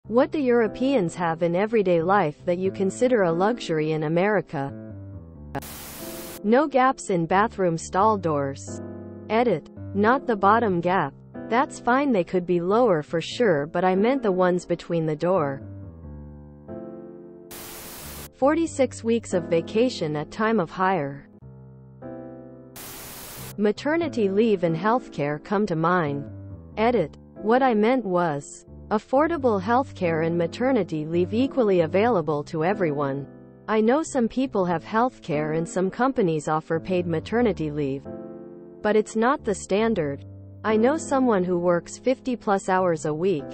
What do Europeans have in everyday life that you consider a luxury in America? No gaps in bathroom stall doors. Edit. Not the bottom gap. That's fine, they could be lower for sure, but I meant the ones between the door. 46 weeks of vacation at time of hire. Maternity leave and healthcare come to mind. Edit. What I meant was affordable healthcare and maternity leave equally available to everyone. I know some people have healthcare and some companies offer paid maternity leave, but it's not the standard. I know someone who works 50+ hours a week,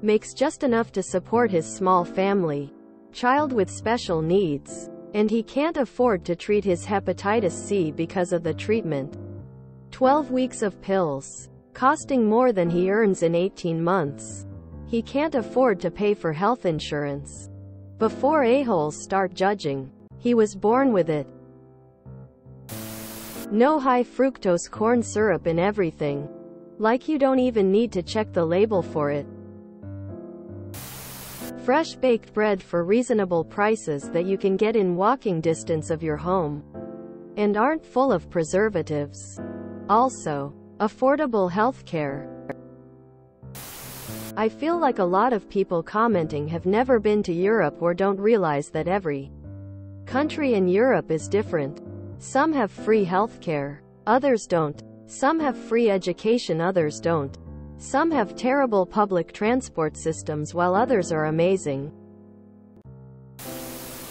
makes just enough to support his small family, child with special needs, and he can't afford to treat his hepatitis C because of the treatment. 12 weeks of pills, costing more than he earns in 18 months. He can't afford to pay for health insurance. Before a-holes start judging, he was born with it. No high fructose corn syrup in everything. Like you don't even need to check the label for it. Fresh baked bread for reasonable prices that you can get in walking distance of your home, and aren't full of preservatives. Also, affordable healthcare. I feel like a lot of people commenting have never been to Europe or don't realize that every country in Europe is different. Some have free healthcare, others don't. Some have free education, others don't. Some have terrible public transport systems while others are amazing.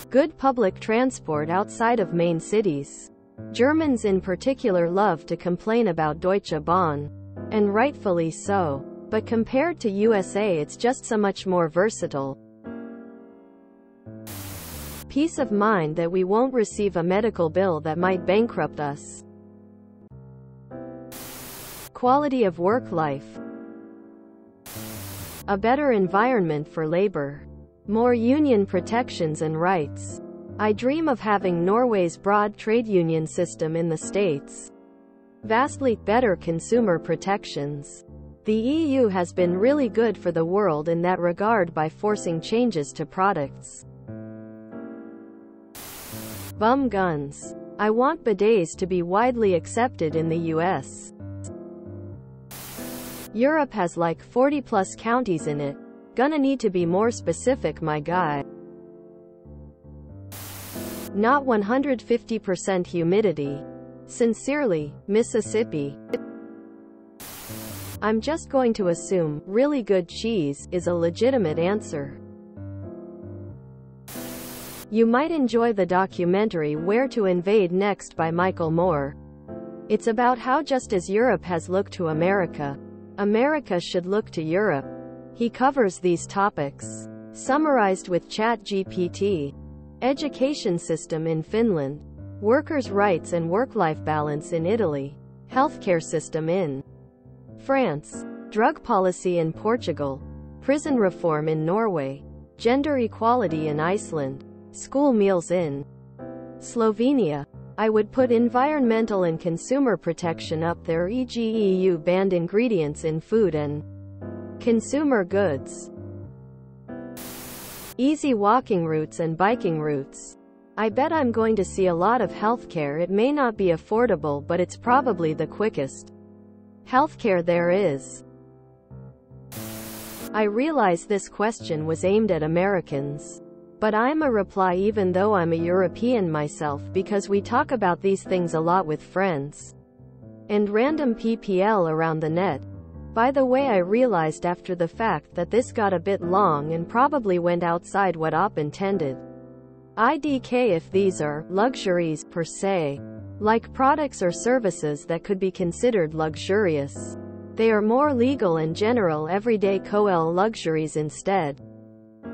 Good public transport outside of main cities. Germans in particular love to complain about Deutsche Bahn, and rightfully so. But compared to USA, it's just so much more versatile. Peace of mind that we won't receive a medical bill that might bankrupt us. Quality of work life. A better environment for labor. More union protections and rights. I dream of having Norway's broad trade union system in the States. Vastly better consumer protections. The EU has been really good for the world in that regard by forcing changes to products. Bum guns. I want bidets to be widely accepted in the US. Europe has like 40+ counties in it. Gonna need to be more specific, my guy. Not 150% humidity. Sincerely, Mississippi. I'm just going to assume really good cheese is a legitimate answer. You might enjoy the documentary Where to Invade Next by Michael Moore. It's about how just as Europe has looked to America, America should look to Europe. He covers these topics, summarized with ChatGPT. Education system in Finland. Workers' rights and work-life balance in Italy. Healthcare system in France. Drug policy in Portugal. Prison reform in Norway. Gender equality in Iceland. School meals in Slovenia. I would put environmental and consumer protection up there, e.g. EU banned ingredients in food and consumer goods. Easy walking routes and biking routes. I bet I'm going to see a lot of healthcare. It may not be affordable, but it's probably the quickest healthcare there is. I realize this question was aimed at Americans, but I'm a reply even though I'm a European myself, because we talk about these things a lot with friends and random PPL around the net. By the way, I realized after the fact that this got a bit long and probably went outside what op intended. IDK if these are luxuries per se, like products or services that could be considered luxurious. They are more legal and general everyday coel luxuries instead.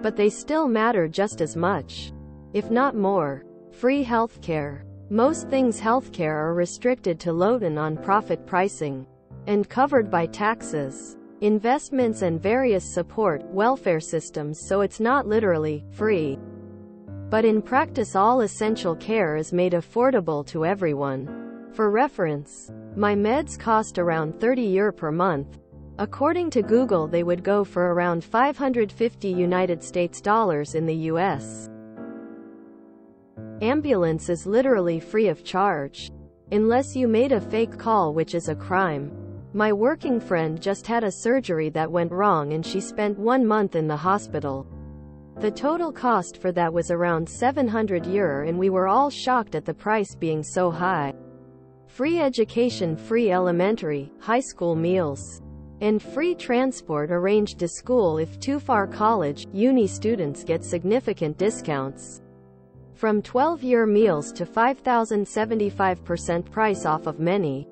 But they still matter just as much, if not more. Free healthcare. Most things healthcare are restricted to low and on-profit pricing, and covered by taxes, investments and various support welfare systems, so it's not literally free. But in practice all essential care is made affordable to everyone. For reference, my meds cost around €30 per month. According to Google, they would go for around $550 in the US. Ambulance is literally free of charge. Unless you made a fake call, which is a crime. My working friend just had a surgery that went wrong and she spent 1 month in the hospital. The total cost for that was around €700 and we were all shocked at the price being so high. Free education, free elementary, high school meals, and free transport arranged to school. If too far, college, uni students get significant discounts. From 12-year meals to 5,075% price off of many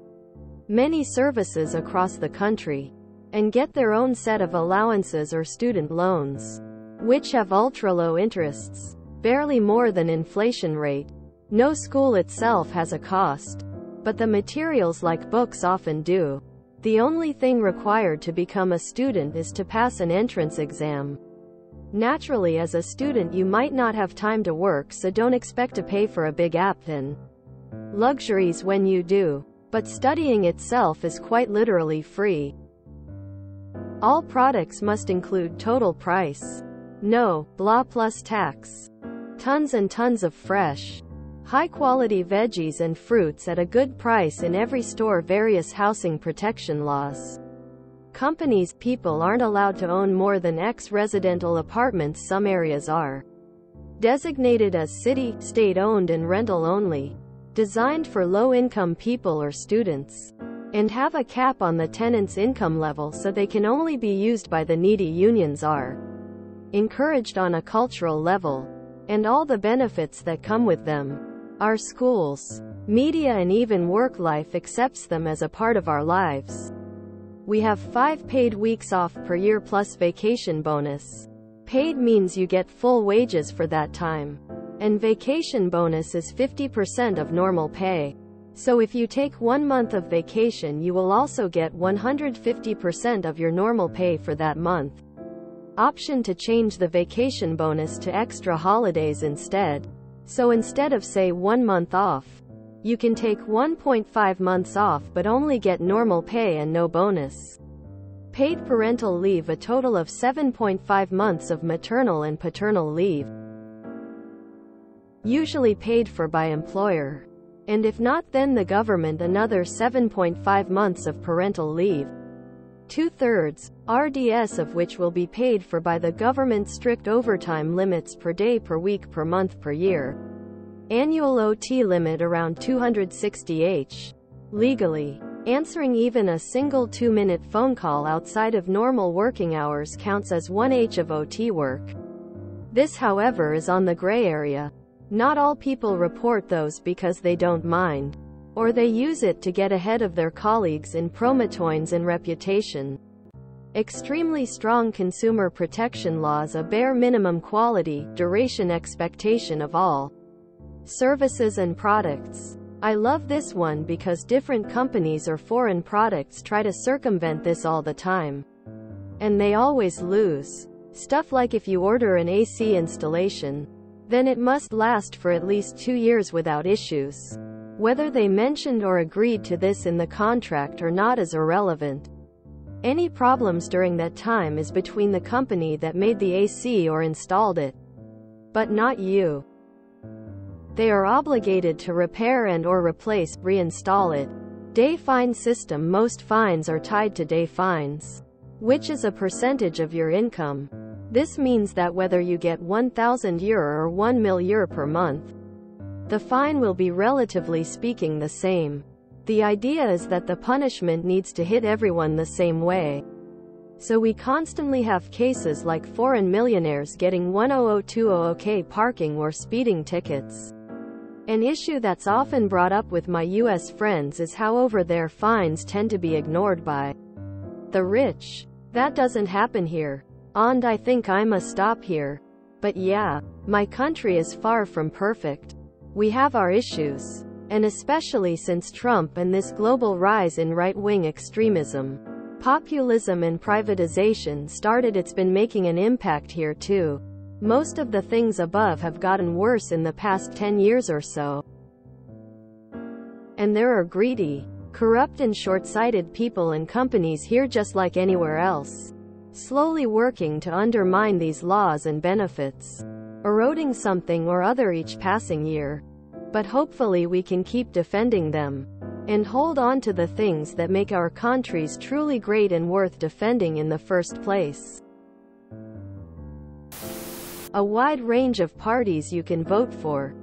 services across the country, and get their own set of allowances or student loans, which have ultra-low interests, barely more than inflation rate. No school itself has a cost, but the materials like books often do. The only thing required to become a student is to pass an entrance exam. Naturally, as a student you might not have time to work, so don't expect to pay for a big app and luxuries when you do. But studying itself is quite literally free. All products must include total price. No blah plus tax. Tons and tons of fresh, high-quality veggies and fruits at a good price in every store. Various housing protection laws. Companies, people aren't allowed to own more than X residential apartments. Some areas are designated as city, state-owned and rental only, designed for low-income people or students, and have a cap on the tenant's income level so they can only be used by the needy. Unions are encouraged on a cultural level, and all the benefits that come with them. Our schools, media and even work life accepts them as a part of our lives. We have 5 paid weeks off per year plus vacation bonus. Paid means you get full wages for that time, and vacation bonus is 50% of normal pay. So if you take 1 month of vacation, you will also get 150% of your normal pay for that month. Option to change the vacation bonus to extra holidays instead. So instead of say 1 month off, you can take 1.5 months off but only get normal pay and no bonus. Paid parental leave, a total of 7.5 months of maternal and paternal leave, usually paid for by employer, and if not, then the government another 7.5 months of parental leave, 2/3 RDS of which will be paid for by the government. Strict overtime limits per day, per week, per month, per year. Annual OT limit around 260h. Legally, answering even a single 2-minute phone call outside of normal working hours counts as 1h of OT work. This, however, is on the gray area. Not all people report those because they don't mind, or they use it to get ahead of their colleagues in promotions and reputation. Extremely strong consumer protection laws, a bare minimum quality, duration expectation of all services and products. I love this one because different companies or foreign products try to circumvent this all the time, and they always lose. Stuff like if you order an AC installation, then it must last for at least 2 years without issues. Whether they mentioned or agreed to this in the contract or not is irrelevant. Any problems during that time is between the company that made the AC or installed it, but not you. They are obligated to repair and or replace, reinstall it. Day fine system. Most fines are tied to day fines, which is a percentage of your income. This means that whether you get €1,000 or €1,000,000 per month, the fine will be relatively speaking the same. The idea is that the punishment needs to hit everyone the same way. So we constantly have cases like foreign millionaires getting 100,200k parking or speeding tickets. An issue that's often brought up with my US friends is how over there fines tend to be ignored by the rich. That doesn't happen here. And I think I must stop here. But yeah, my country is far from perfect. We have our issues. And especially since Trump and this global rise in right-wing extremism, populism and privatization started, it's been making an impact here too. Most of the things above have gotten worse in the past 10 years or so. And there are greedy, Corrupt and short-sighted people and companies here just like anywhere else, slowly working to undermine these laws and benefits, eroding something or other each passing year. But hopefully we can keep defending them, and hold on to the things that make our countries truly great and worth defending in the first place. A wide range of parties you can vote for.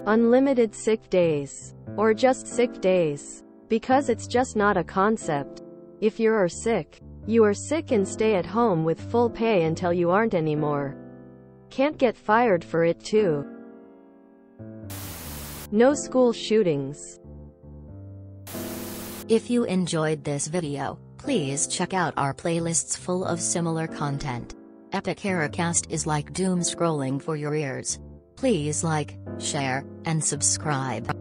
Unlimited sick days. Or just sick days. Because it's just not a concept. If you are sick, you are sick and stay at home with full pay until you aren't anymore. Can't get fired for it too. No school shootings. If you enjoyed this video, please check out our playlists full of similar content. Epic Ericast is like doom scrolling for your ears. Please like, share, and subscribe.